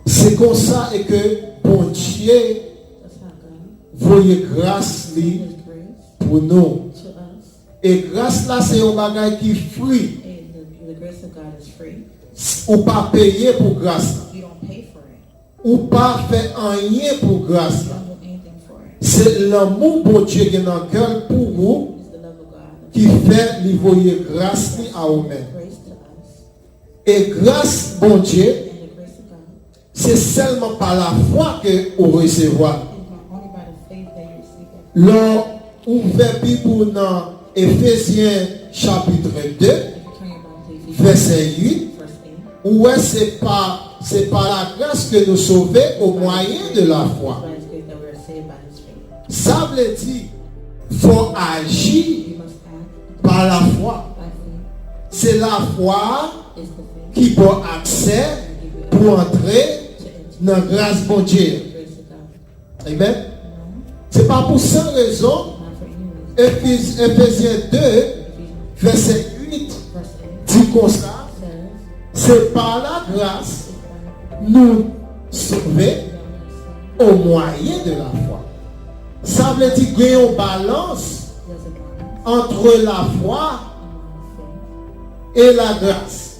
C'est comme ça et que bon Dieu voyait grâce pour nous. Et grâce là, c'est un bagage qui free. Ou pas payer pour grâce. Ou pas faire rien pour grâce. C'est l'amour pour Dieu qui est dans le cœur pour vous qui fait lui voyer grâce à vous-même. Et grâce, bon Dieu, c'est seulement par la foi que vous recevez. L'on ouvre Bible dans Éphésiens chapitre 2, verset 8, où c'est par la grâce que nous sauvons au moyen de la foi. Ça veut dire qu'il faut agir par la foi. C'est la foi qui peut accès pour entrer dans la grâce de Dieu. Amen. C'est pas pour cette raison, Éphésiens 2, verset 8, dit comme ça, c'est par la grâce nous sauver au moyen de la foi. Ça veut dire qu'il y a une balance entre la foi et la grâce.